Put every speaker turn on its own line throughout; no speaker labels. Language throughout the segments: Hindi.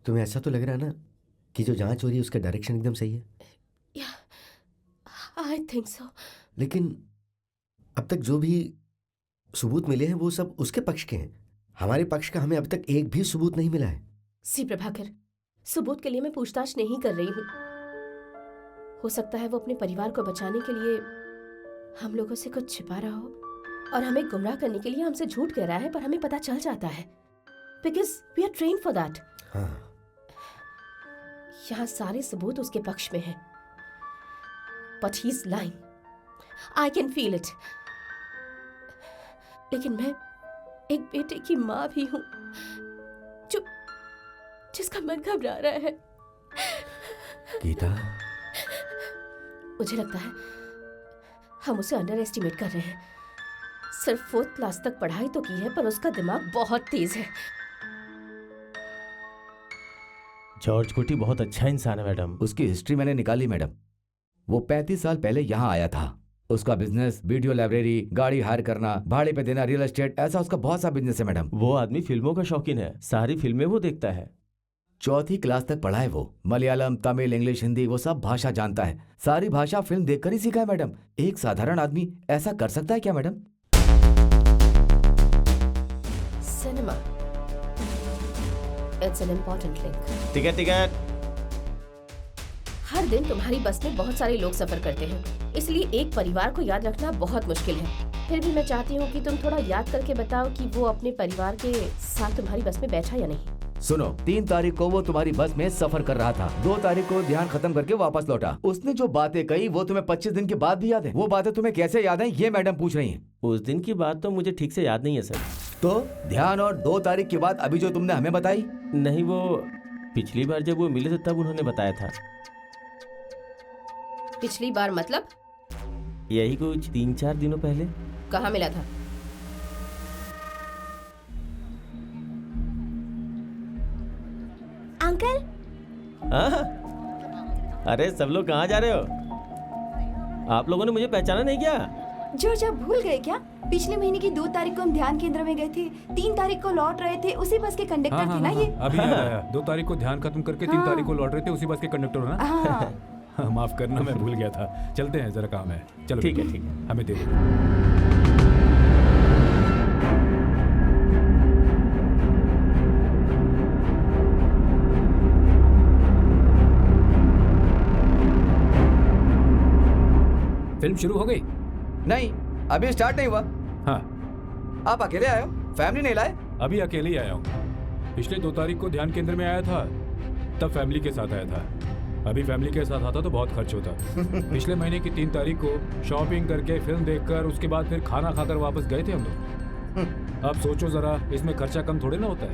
तुम्हें ऐसा तो लग रहा है ना कि जो जांच हो रही है उसका डायरेक्शन एकदम सही है?
I think so.
लेकिन अब तक जो भी सबूत मिले हैं वो सब उसके पक्ष के हैं। हमारे पक्ष का हमें अब तक एक भी सबूत नहीं मिला है।
सी प्रभाकर, सबूत के लिए मैं पूछताछ नहीं कर रही हूँ। हो सकता है वो अपने परिवार को बचाने के लिए हम लोगों से कुछ छिपा रहा हो और हमें गुमराह करने के लिए हमसे झूठ कह रहा है, पर हमें पता चल जाता है because we are train for that.
हाँ,
यहाँ सारे सबूत उसके पक्ष में हैं, but he is lying. I can feel it. लेकिन मैं एक बेटे की माँ भी हूँ जो जिसका मन घबरा रहा है।
गीता,
मुझे लगता है हम उसे अंडर एस्टिमेट कर रहे हैं। सिर्फ 4th क्लास तक पढ़ाई तो की है, पर उसका दिमाग बहुत तेज है।
जॉर्ज कुटी बहुत अच्छा इंसान है मैडम।
उसकी हिस्ट्री मैंने निकाली मैडम। वो 35 साल पहले यहाँ आया था। उसका बिजनेस वीडियो लाइब्रेरी, गाड़ी हायर करना, भाड़े पे देना, रियल एस्टेट, ऐसा उसका बहुत सा बिजनेस है मैडम।
वो आदमी फिल्मों का शौकीन है, सारी फिल्में वो देखता है।
4th क्लास तक पढ़ा है वो। मलयालम, तमिल, इंग्लिश, हिंदी वो सब भाषा जानता है। सारी भाषा फिल्म देखकर ही सीखा है मैडम। एक साधारण आदमी ऐसा कर सकता है क्या madam?
Cinema, it's an important link.
Ticket
हर दिन तुम्हारी बस में बहुत सारे लोग सफर करते हैं, इसलिए एक परिवार को याद रखना बहुत मुश्किल है। फिर भी मैं चाहती हूँ कि तुम थोड़ा याद करके बताओ कि वो अपने परिवार के साथ तुम्हारी बस में बैठा या नहीं।
सुनो, 3 तारीख को वो तुम्हारी बस में सफर कर रहा था। 2 तारीख को ध्यान खत्म करके वापस लौटा। उसने जो बातें कही वो तुम्हें 25 दिन के बाद भी याद है। वो बातें तुम्हें कैसे याद है ये मैडम पूछ रही हैं।
उस दिन की बात तो मुझे ठीक से याद नहीं है सर।
तो ध्यान और 2 तारीख के बाद अभी जो तुमने हमें बताई?
नहीं, वो पिछली बार जब वो मिले थे तब उन्होंने बताया था।
पिछली बार मतलब?
यही कुछ 3-4 दिनों पहले।
कहाँ मिला था?
अंकल।
अरे सब लोग कहाँ जा रहे हो? आप लोगों ने मुझे पहचाना नहीं क्या?
जॉर्ज, आप भूल गए क्या? पिछले महीने की 2 तारीख को हम ध्यान केंद्र में गए थे, 3 तारीख को लौट रहे थे। उसी बस के कंडक्टर थे ना ये?
अभी याद आया। 2 तारीख को ध्यान खत्म करके 3 तारीख को लौट रहे थे, उसी बस के कंडक्टर हो ना?
हाँ।
माफ करना, मैं भूल गया था। चलते हैं, जरा काम है। चलो
ठीक है, ठीक है।
हमें दे दो। फिल्म शुरू हो गई?
नहीं, अभी स्टार्ट नहीं हुआ।
हाँ।
आप अकेले आए हो? फैमिली नहीं लाए?
अभी अकेले ही आया हूँ। पिछले 2 तारीख को ध्यान केंद्र में आया था, तब फैमिली के साथ आया था। अभी फैमिली के साथ आता तो बहुत खर्च होता। पिछले महीने की 3 तारीख को शॉपिंग करके, फिल्म देखकर, उसके बाद फिर खाना खाकर वापस गए थे हम लोग। अब सोचो जरा, इसमें खर्चा कम थोड़े ना होता है।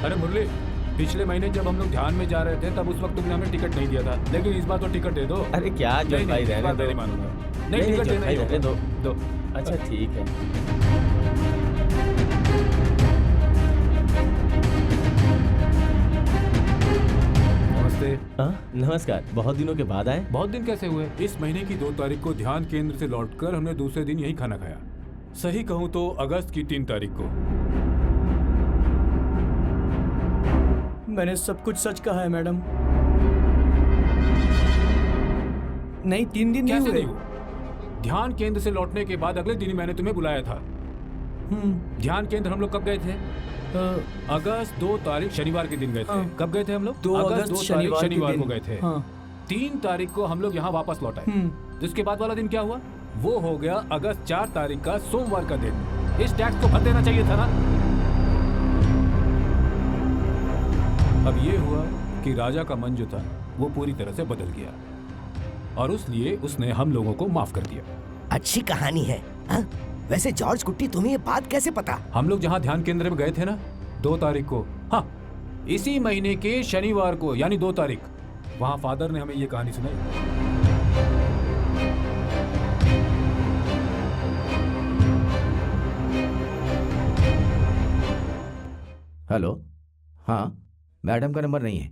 अरे मुरली, पिछले महीने जब हम लोग ध्यान में जा रहे थे तब उस वक्त तुमने हमें टिकट नहीं दिया था, लेकिन इस बार तो टिकट दे दो।
अरे क्या जो भाई, रहने दो।
नहीं मानूंगा।
नहीं,
टिकट देना ही
रहने
होगा।
दो।
दो।
अच्छा ठीक है।
नमस्ते।
नमस्कार, बहुत दिनों के बाद आए।
बहुत दिन कैसे हुए? इस महीने की 2 तारीख को ध्यान केंद्र से लौटकर हमने दूसरे दिन यही खाना खाया। सही कहूँ तो अगस्त की 3 तारीख को।
मैंने सब कुछ सच कहा है मैडम। नहीं, 3 दिन
कैसे
नहीं
नहीं
हुए।
हुए? ध्यान केंद्र से लौटने के बाद अगले दिन ही मैंने तुम्हें बुलाया था। ध्यान केंद्र हम लोग कब गए थे? अगस्त 2 तारीख शनिवार के दिन गए थे। कब गए थे हम लोग?
2 अगस्त
2 तारीख शनिवार को गए थे।
हाँ।
3 तारीख को हम लोग यहाँ वापस लौट आए। जिसके बाद वाला दिन क्या हुआ? वो हो गया अगस्त 4 तारीख का सोमवार का दिन। इस टैक्स को भर देना चाहिए था ना? अब ये हुआ कि राजा का मन जो था वो पूरी तरह से बदल गया और उसलिए उसने हम लोगों को माफ कर दिया।
अच्छी कहानी है। हाँ? वैसे जॉर्ज कुट्टी, तुम्हें ये बात कैसे पता?
हम लोग जहाँ ध्यान केंद्र में गए थे ना 2 तारीख को, हाँ इसी महीने के शनिवार को, यानी 2 तारीख, वहाँ फादर ने हमें ये कहानी सुनाई।
हेलो। हाँ, मैडम का नंबर नहीं है।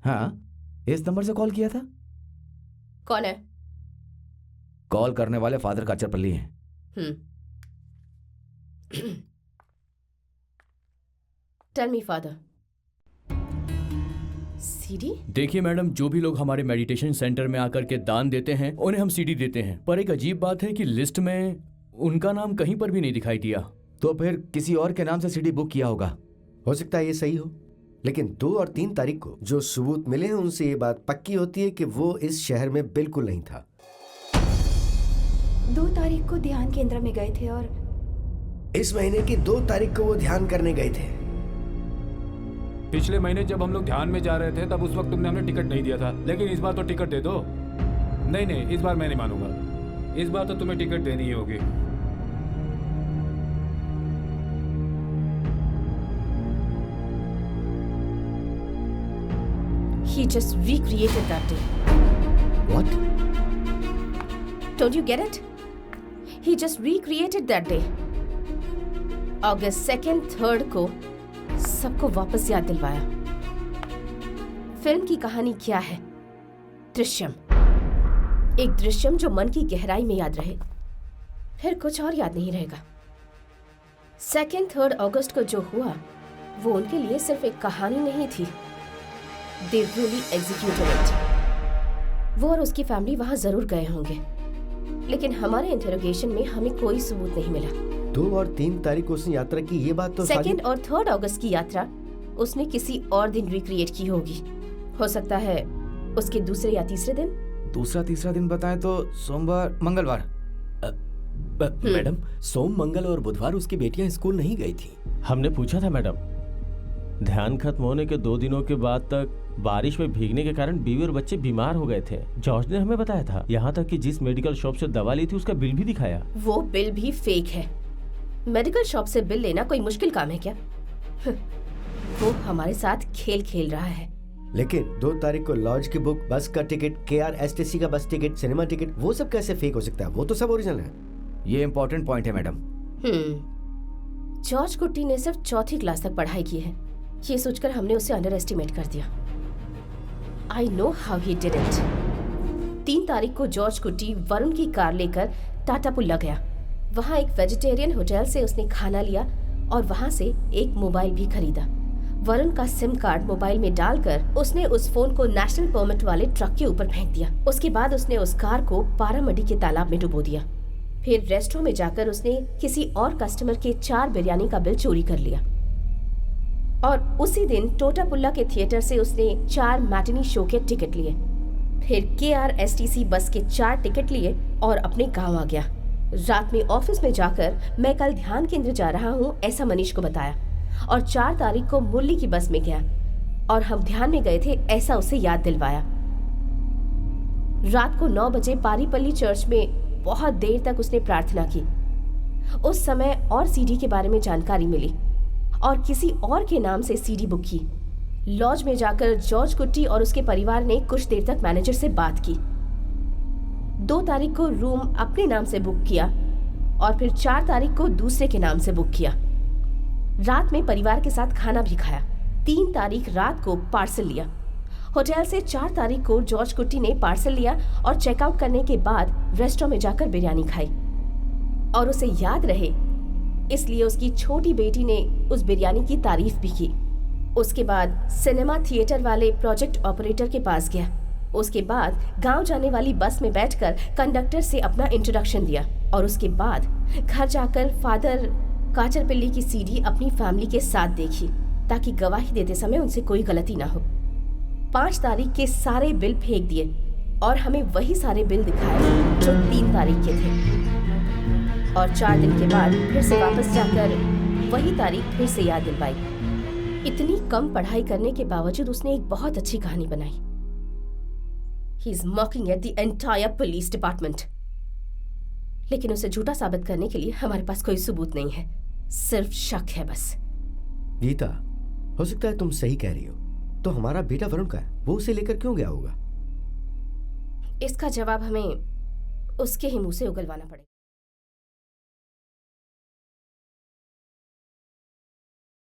हाँ, इस नंबर से कॉल किया था।
कौन है?
कॉल करने वाले फादर काचरपल्ली हैं।
Tell me father, CD?
देखिए मैडम, जो भी लोग हमारे मेडिटेशन सेंटर में आकर के दान देते हैं उन्हें हम सीडी देते हैं, पर एक अजीब बात है कि लिस्ट में उनका नाम कहीं पर भी नहीं दिखाई दिया।
तो फिर किसी और के नाम से सीडी बुक किया होगा।
हो सकता है ये सही हो, लेकिन 2 और 3 तारीख को जो सबूत मिले हैं उनसे ये बात पक्की होती है कि वो इस शहर में बिल्कुल नहीं था।
2 तारीख को ध्यान केंद्र में गए थे और
इस महीने की 2 तारीख को वो ध्यान करने गए थे।
पिछले महीने जब हम लोग ध्यान में जा रहे थे तब उस वक्त तुमने हमें टिकट नहीं दिया था, लेकिन इस बार तो टिकट दे दो। नहीं, इस बार मैं नहीं मानूंगा, इस बार तो तुम्हें टिकट देनी ही होगी।
He just recreated that day.
What?
Don't you get it? He just recreated that day. August 2nd, 3rd को सबको वापस याद दिलवाया। फिल्म की कहानी क्या है? दृश्यम। एक दृश्यम जो मन की गहराई में याद रहे, फिर कुछ और याद नहीं रहेगा। 2nd, 3rd अगस्त को जो हुआ वो उनके लिए सिर्फ एक कहानी नहीं थी। They really executed it. वो और उसकी फैमिली वहां जरूर गए होंगे, लेकिन हमारे इंटरोगेशन में हमें कोई सबूत नहीं मिला।
2 और 3 तारीख को उसने यात्रा की, ये बात तो
2nd और 3rd अगस्त की यात्रा उसने किसी और दिन रिक्रिएट की होगी। हो सकता है उसके दूसरे या तीसरे दिन।
दूसरा तीसरा दिन बताएं तो सोमवार, मंगलवार।
मैडम, सोम, मंगल और बुधवार उसकी बेटियां स्कूल नहीं गई थी। हमने पूछा था मैडम, ध्यान खत्म होने के 2 दिनों के बाद तक बारिश में भीगने के कारण बीवी और बच्चे बीमार हो गए थे। जॉर्ज ने हमें बताया था, यहाँ तक कि जिस मेडिकल शॉप से दवा ली थी उसका बिल भी दिखाया।
वो बिल भी फेक है। मेडिकल शॉप से बिल लेना कोई मुश्किल काम है क्या? वो हमारे साथ खेल खेल रहा है।
लेकिन 2 तारीख को लॉज की बुक, बस का टिकट, KRSTC का बस टिकट, सिनेमा टिकट, वो सब कैसे फेक हो सकता है? वो तो सब ओरिजिनल है।
ये इम्पोर्टेंट पॉइंट है मैडम।
जॉर्ज कुट्टी ने सिर्फ 4th क्लास तक पढ़ाई की है, ये सोचकर हमने उसे अंडर एस्टिमेट कर दिया। I know how he did it. 3 तारीख को जॉर्ज कुट्टी वरुण की कार लेकर टाटा पुल्ला गया। वहाँ एक वेजिटेरियन होटल से उसने खाना लिया और वहाँ से एक मोबाइल भी खरीदा। वरुण का सिम कार्ड मोबाइल में डालकर उसने उस फोन को नेशनल परमिट वाले ट्रक के ऊपर फेंक दिया। उसके बाद उसने उस कार को पारामडी के तालाब में डुबो दिया। फिर रेस्टोरेंट में जाकर उसने किसी और कस्टमर के 4 बिरयानी का बिल चोरी कर लिया और उसी दिन टोटापुल्ला के थिएटर से उसने 4 मैटिनी शो के टिकट लिए। फिर KRSTC बस के 4 टिकट लिए और अपने गांव आ गया। रात में ऑफिस में जाकर मैं कल ध्यान केंद्र जा रहा हूँ ऐसा मनीष को बताया और 4 तारीख को मुरली की बस में गया और हम ध्यान में गए थे ऐसा उसे याद दिलवाया। रात को 9 बजे पारीपल्ली चर्च में बहुत देर तक उसने प्रार्थना की। उस समय और सीडी के बारे में जानकारी मिली और किसी और के नाम से सीडी बुक की। लॉज में जाकर जॉर्ज कुट्टी और उसके परिवार ने कुछ देर तक मैनेजर से बात की। 2 तारीख को रूम अपने नाम से बुक किया और फिर 4 तारीख को दूसरे के नाम से बुक किया। रात में परिवार के साथ खाना भी खाया। 3 तारीख रात को पार्सल लिया। होटल से 4 तारीख को जॉर्ज कुट्टी ने पार्सल लिया और चेकआउट करने के बाद रेस्टोरेंट में जाकर बिरयानी खाई और उसे याद रहे इसलिए उसकी छोटी बेटी ने उस बिरयानी की तारीफ भी की। उसके बाद सिनेमा थिएटर वाले प्रोजेक्ट ऑपरेटर के पास गया। उसके बाद गांव जाने वाली बस में बैठकर कंडक्टर से अपना इंट्रोडक्शन दिया और उसके बाद घर जाकर फादर काचरपिल्ली की सीडी अपनी फैमिली के साथ देखी ताकि गवाही देते समय उनसे कोई गलती ना हो। 5 तारीख के सारे बिल फेंक दिए और हमें वही सारे बिल दिखाए जो 3 तारीख के थे और 4 दिन के बाद फिर से वापस जाकर वही तारीख फिर से याद दिलवाई। इतनी कम पढ़ाई करने के बावजूद उसने एक बहुत अच्छी कहानी बनाई। He is mocking at the entire police department. लेकिन उसे झूठा साबित करने के लिए हमारे पास कोई सबूत नहीं है, सिर्फ शक है बस।
गीता, हो सकता है तुम सही कह रही हो, तो हमारा बेटा वरुण का है, वो उसे लेकर क्यों गया होगा?
इसका जवाब हमें उसके ही मुंह से उगलवाना पड़ेगा।